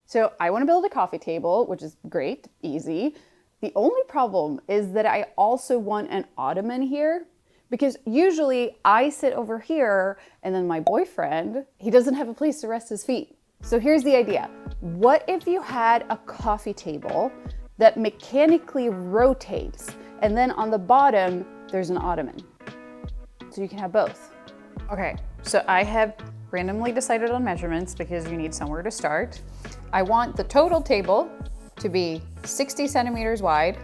So I want to build a coffee table, which is great, easy. The only problem is that I also want an ottoman here, because usually I sit over here and then my boyfriend, he doesn't have a place to rest his feet. So here's the idea. What if you had a coffee table that mechanically rotates and then on the bottom, there's an ottoman? So you can have both. Okay, so I have randomly decided on measurements because you need somewhere to start. I want the total table to be 60 centimeters wide,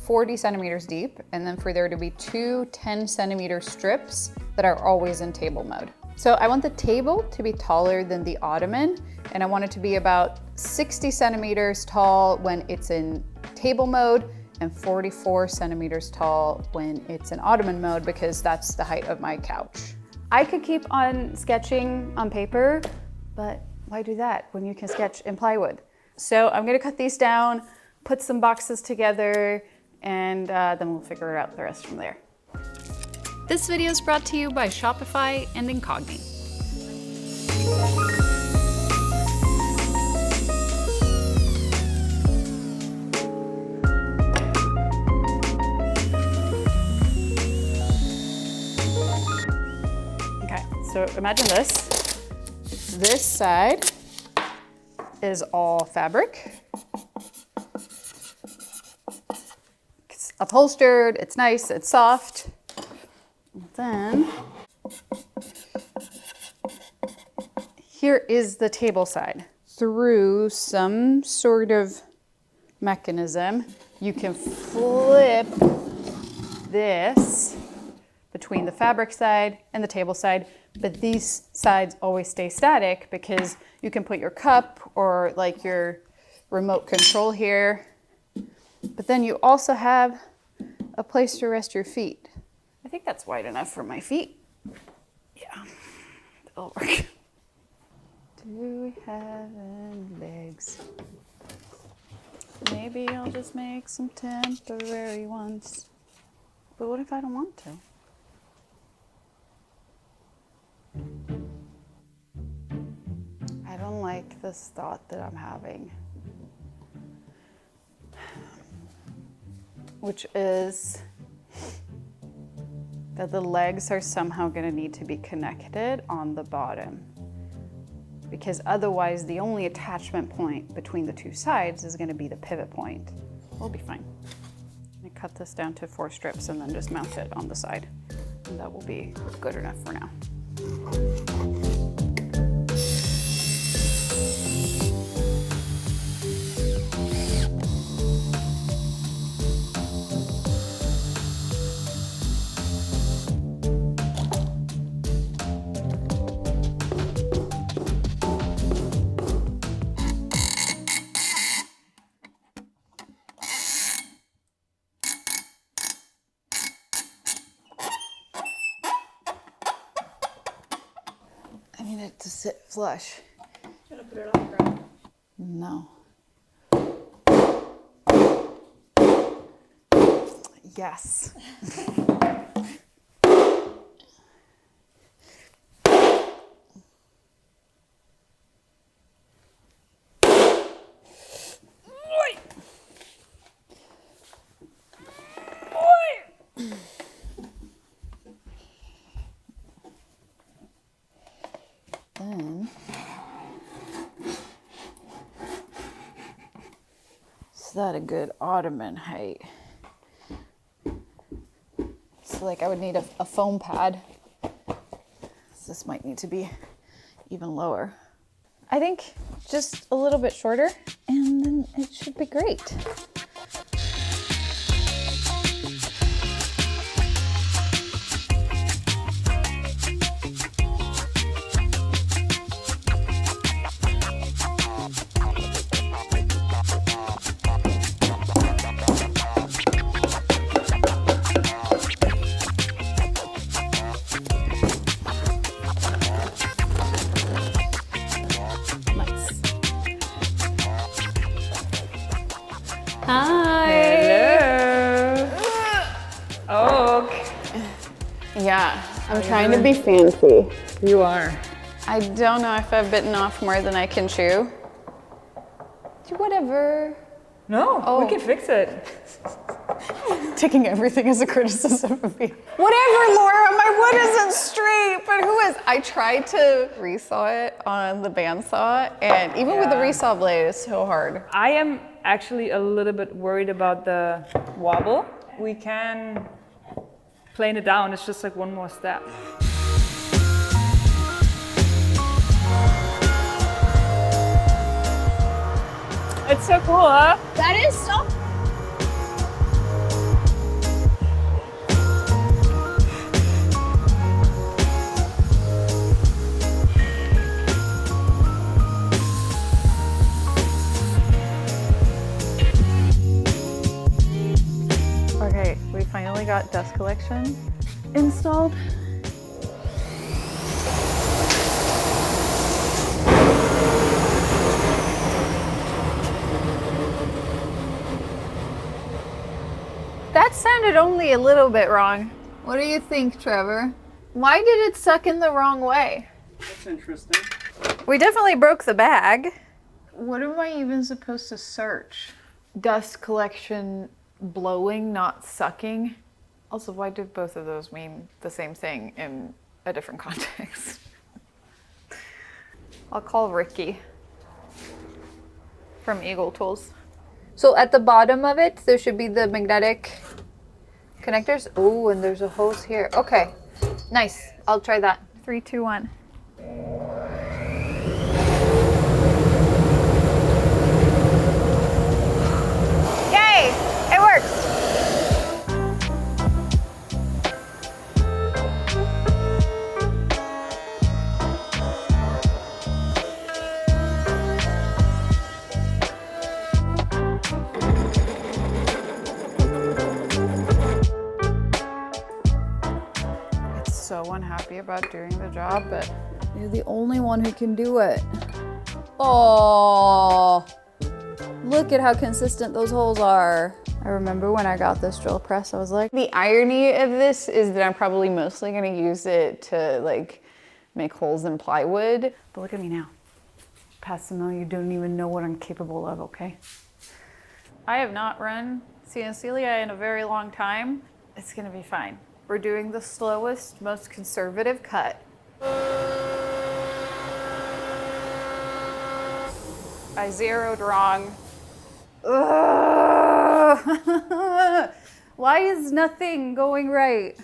40 centimeters deep, and then for there to be two 10-centimeter strips that are always in table mode. So I want the table to be taller than the ottoman, and I want it to be about 60 centimeters tall when it's in table mode and 44 centimeters tall when it's in ottoman mode, because that's the height of my couch. I could keep on sketching on paper, but why do that when you can sketch in plywood? So I'm gonna cut these down, put some boxes together, and then we'll figure out the rest from there. This video is brought to you by Shopify and Incogni. Okay, so imagine this. This side is all fabric. It's upholstered, it's nice, it's soft. And then here is the table side. Through some sort of mechanism, you can flip this between the fabric side and the table side, but these sides always stay static because you can put your cup or like your remote control here, but then you also have a place to rest your feet. I think that's wide enough for my feet. Yeah, that'll work. Do we have any legs? Maybe I'll just make some temporary ones. But what if I don't want to? I don't like this thought that I'm having, which is that the legs are somehow going to need to be connected on the bottom, because otherwise the only attachment point between the two sides is going to be the pivot point. We'll be fine. I cut this down to 4 strips and then just mount it on the side, and that will be good enough for now. I need it to sit flush. You gonna put it on the ground? No. Yes. Then, is that a good ottoman height? So like I would need a foam pad. So this might need to be even lower. I think just a little bit shorter and then it should be great. Hi. Hello. Oh, Yeah, I'm trying to be fancy. you are. I don't know if I've bitten off more than I can chew. Whatever. No, we can fix it. Taking everything as a criticism of me. Whatever, Laura, my wood isn't straight, but who is? I tried to resaw it on the bandsaw, and even with the resaw blade, it's so hard. I am actually a little bit worried about the wobble. We can plane it down, it's just like one more step. It's so cool, huh? That is so. Okay, we finally got dust collection installed. That sounded only a little bit wrong. What do you think, Trevor? Why did it suck in the wrong way? That's interesting. We definitely broke the bag. What am I even supposed to search? Dust collection blowing, not sucking. Also, why did both of those mean the same thing in a different context? I'll call Ricky from Eagle Tools. So at the bottom of it, there should be the magnetic connectors. Oh, and there's a hose here. Okay, nice. I'll try that. 3, 2, 1. Yay! It works! So unhappy about doing the job, but you're the only one who can do it. Oh, look at how consistent those holes are. I remember when I got this drill press, I was like, the irony of this is that I'm probably mostly gonna use it to like make holes in plywood. But look at me now. Past the mill, you don't even know what I'm capable of, okay? I have not run CNC in a very long time. It's gonna be fine. We're doing the slowest, most conservative cut. I zeroed wrong. Ugh. Why is nothing going right?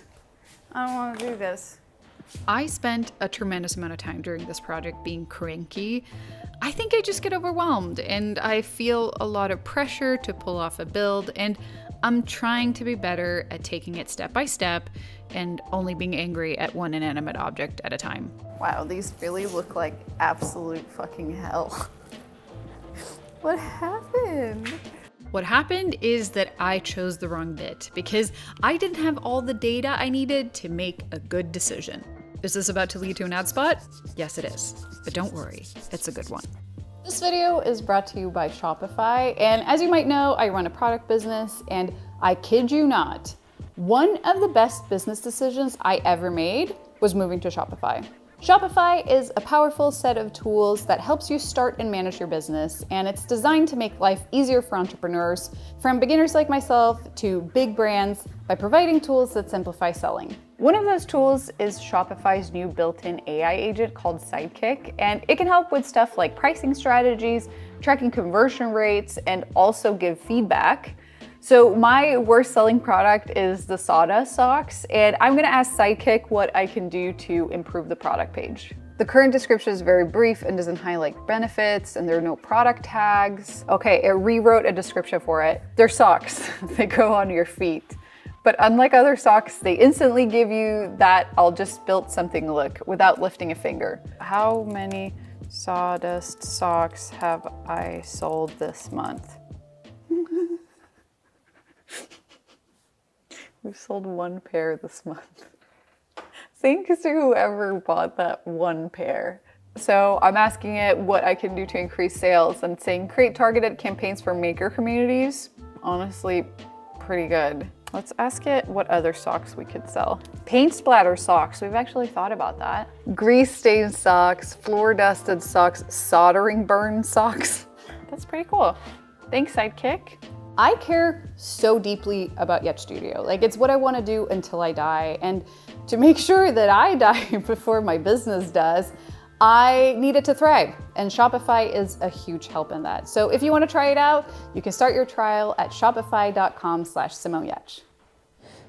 I don't want to do this. I spent a tremendous amount of time during this project being cranky. I think I just get overwhelmed and I feel a lot of pressure to pull off a build, and I'm trying to be better at taking it step by step and only being angry at one inanimate object at a time. Wow, these really look like absolute fucking hell. What happened? What happened is that I chose the wrong bit because I didn't have all the data I needed to make a good decision. Is this about to lead to an ad spot? Yes, it is. But don't worry, it's a good one. This video is brought to you by Shopify, and as you might know, I run a product business, and I kid you not, one of the best business decisions I ever made was moving to Shopify. Shopify is a powerful set of tools that helps you start and manage your business, and it's designed to make life easier for entrepreneurs, from beginners like myself to big brands, by providing tools that simplify selling. One of those tools is Shopify's new built-in AI agent called Sidekick, and it can help with stuff like pricing strategies, tracking conversion rates, and also give feedback. So my worst selling product is the sawdust socks, and I'm gonna ask Sidekick what I can do to improve the product page. The current description is very brief and doesn't highlight benefits, and there are no product tags. Okay, it rewrote a description for it. They're socks, they go on your feet. But unlike other socks, they instantly give you that I'll just build something look without lifting a finger. How many sawdust socks have I sold this month? We've sold 1 pair this month. Thanks to whoever bought that 1 pair. So I'm asking it what I can do to increase sales and saying create targeted campaigns for maker communities. Honestly, pretty good. Let's ask it what other socks we could sell. Paint splatter socks, we've actually thought about that. Grease stained socks, floor dusted socks, soldering burn socks. That's pretty cool. Thanks, Sidekick. I care so deeply about Yacht Studio. Like, it's what I want to do until I die. And to make sure that I die before my business does, I need it to thrive. And Shopify is a huge help in that. So if you want to try it out, you can start your trial at shopify.com/SimoneYach.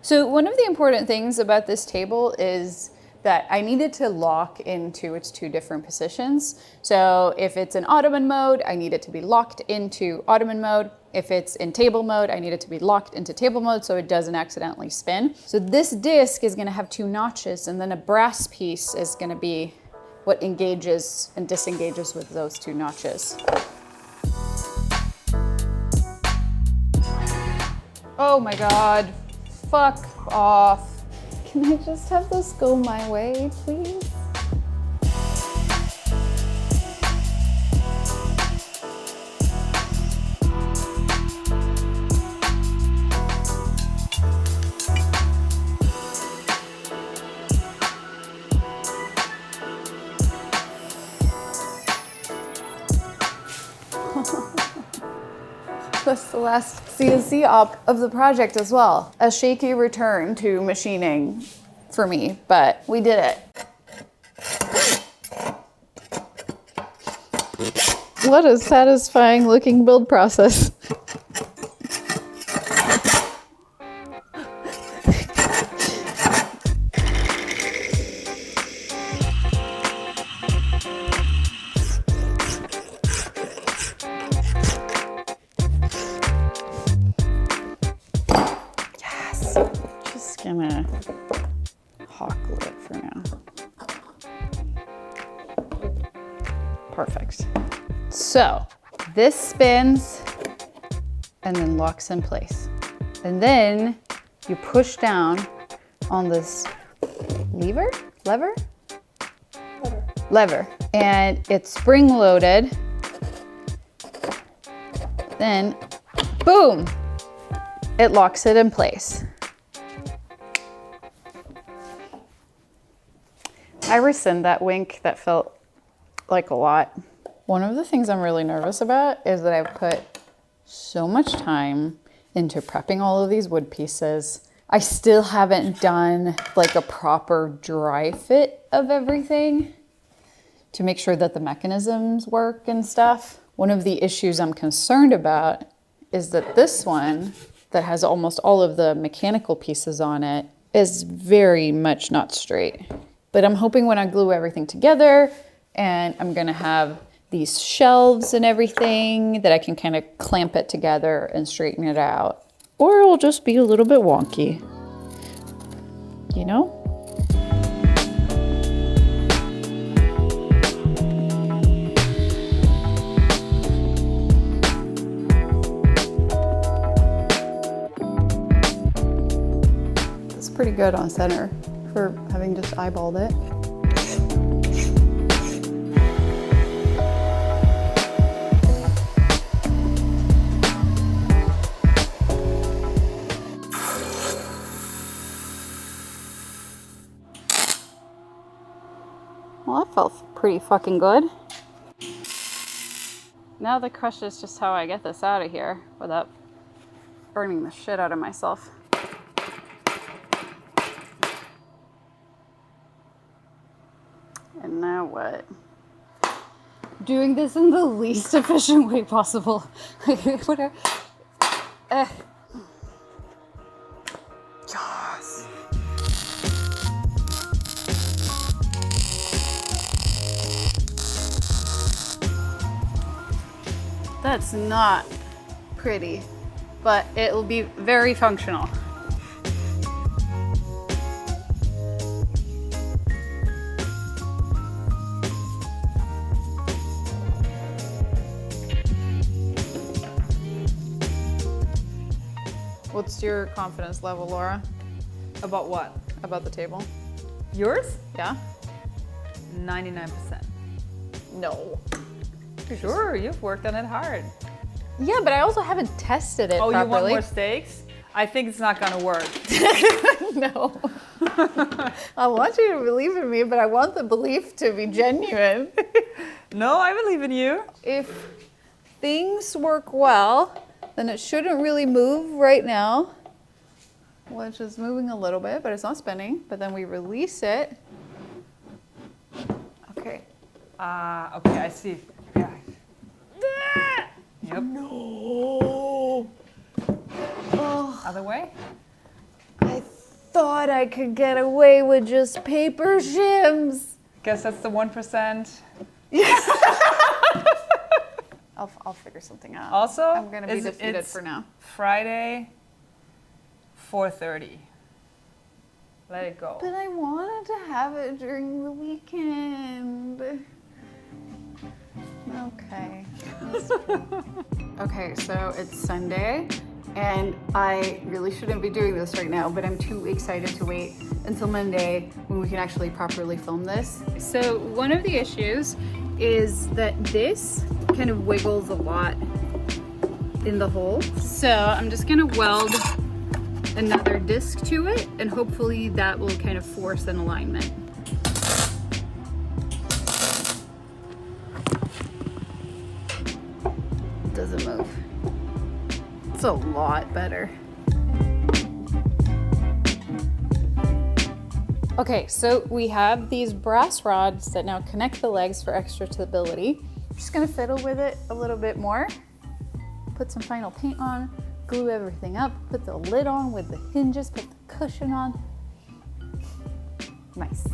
So one of the important things about this table is that I needed to lock into its two different positions. So if it's in ottoman mode, I need it to be locked into ottoman mode. If it's in table mode, I need it to be locked into table mode so it doesn't accidentally spin. So this disc is gonna have two notches, and then a brass piece is gonna be what engages and disengages with those two notches. Oh my God, fuck off. Can I just have this go my way, please? That's the last CNC op of the project as well. A shaky return to machining for me, but we did it. What a satisfying looking build process. Gonna hawkle it for now. Perfect. So this spins and then locks in place. And then you push down on this lever, and it's spring loaded. Then boom, it locks it in place. I rescind that wink. That felt like a lot. One of the things I'm really nervous about is that I've put so much time into prepping all of these wood pieces. I still haven't done like a proper dry fit of everything to make sure that the mechanisms work and stuff. One of the issues I'm concerned about is that this one that has almost all of the mechanical pieces on it is very much not straight. But I'm hoping when I glue everything together and I'm gonna have these shelves and everything that I can kind of clamp it together and straighten it out. Or it'll just be a little bit wonky, you know? It's pretty good on center for having just eyeballed it. Well, that felt pretty fucking good. Now the crush is just how I get this out of here without burning the shit out of myself. And now what? Doing this in the least efficient way possible. Whatever. Yes. That's not pretty, but it will be very functional. What's your confidence level, Laura? About what? About the table? Yours? Yeah? 99%. No. Sure, you've worked on it hard. Yeah, but I also haven't tested it properly. You want more steaks? I think it's not gonna work. No. I want you to believe in me, but I want the belief to be genuine. No, I believe in you. If things work well, then it shouldn't really move right now. Well, it's just moving a little bit, but it's not spinning. But then we release it. Okay. Okay, I see. Yeah. Yep. No. Oh, Other way? I thought I could get away with just paper shims. Guess that's the 1%. I'll figure something out. Also, I'm gonna be defeated for now. Friday, 4:30. Let it go. But I wanted to have it during the weekend. Okay. Okay, so it's Sunday, and I really shouldn't be doing this right now, but I'm too excited to wait until Monday when we can actually properly film this. So one of the issues is that this kind of wiggles a lot in the hole. So I'm just gonna weld another disc to it, and hopefully that will kind of force an alignment. It doesn't move. It's a lot better. Okay, so we have these brass rods that now connect the legs for extra stability. I'm just gonna fiddle with it a little bit more. Put some final paint on, glue everything up, put the lid on with the hinges, put the cushion on. Nice.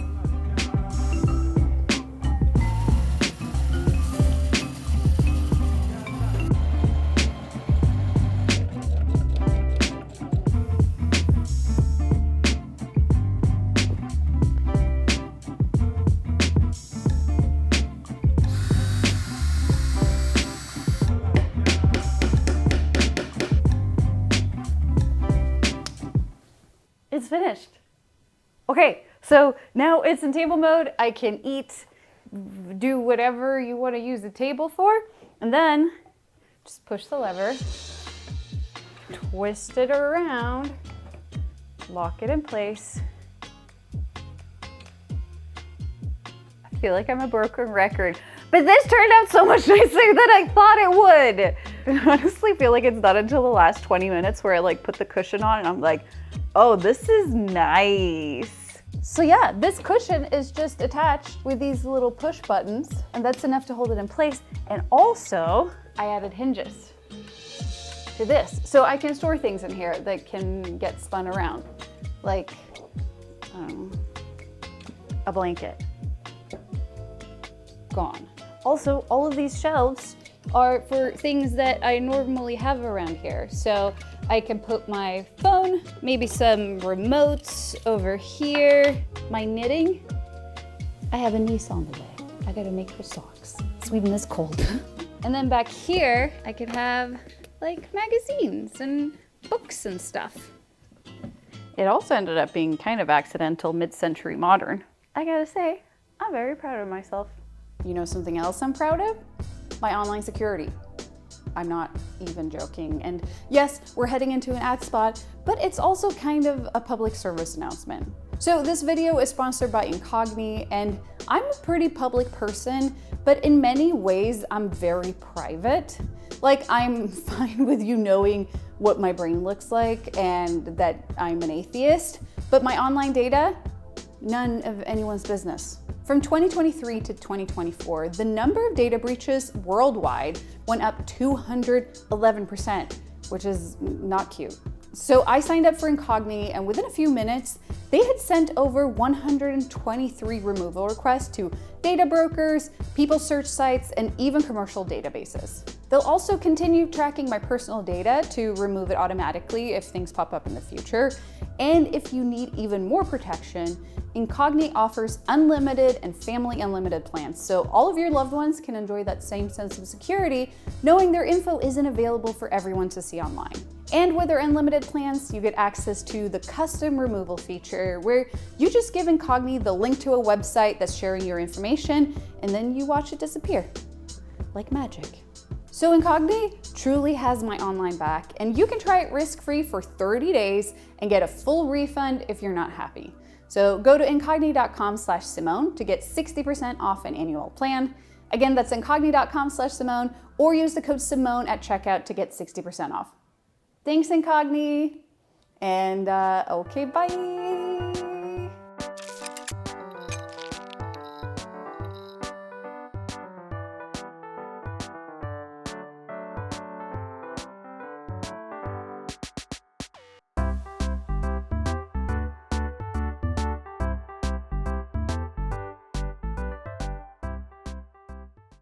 It's finished. Okay, so now it's in table mode. I can eat, do whatever you want to use the table for, and then just push the lever, twist it around, lock it in place. I feel like I'm a broken record, but this turned out so much nicer than I thought it would. I honestly feel like it's not until the last 20 minutes where I like put the cushion on and I'm like, oh, this is nice. So yeah, this cushion is just attached with these little push buttons, and that's enough to hold it in place. And also, I added hinges to this. So I can store things in here that can get spun around, like a blanket. Gone. Also, all of these shelves are for things that I normally have around here. So I can put my phone, maybe some remotes over here, my knitting. I have a niece on the way. I gotta make her socks. Sweden is cold. And then back here, I could have like magazines and books and stuff. It also ended up being kind of accidental mid-century modern. I gotta say, I'm very proud of myself. You know something else I'm proud of? My online security. I'm not even joking. And yes, we're heading into an ad spot, but it's also kind of a public service announcement. So this video is sponsored by Incogni, and I'm a pretty public person, but in many ways, I'm very private. Like, I'm fine with you knowing what my brain looks like and that I'm an atheist, but my online data, none of anyone's business. From 2023 to 2024, the number of data breaches worldwide went up 211%, which is not cute. So I signed up for Incogni, and within a few minutes, they had sent over 123 removal requests to data brokers, people search sites, and even commercial databases. They'll also continue tracking my personal data to remove it automatically if things pop up in the future. And if you need even more protection, Incogni offers unlimited and family unlimited plans, so all of your loved ones can enjoy that same sense of security, knowing their info isn't available for everyone to see online. And with their unlimited plans, you get access to the custom removal feature, where you just give Incogni the link to a website that's sharing your information, and then you watch it disappear. Like magic. So Incogni truly has my online back, and you can try it risk-free for 30 days and get a full refund if you're not happy. So go to incogni.com/Simone to get 60% off an annual plan. Again, that's incogni.com/Simone, or use the code Simone at checkout to get 60% off. Thanks, Incogni. And okay, bye.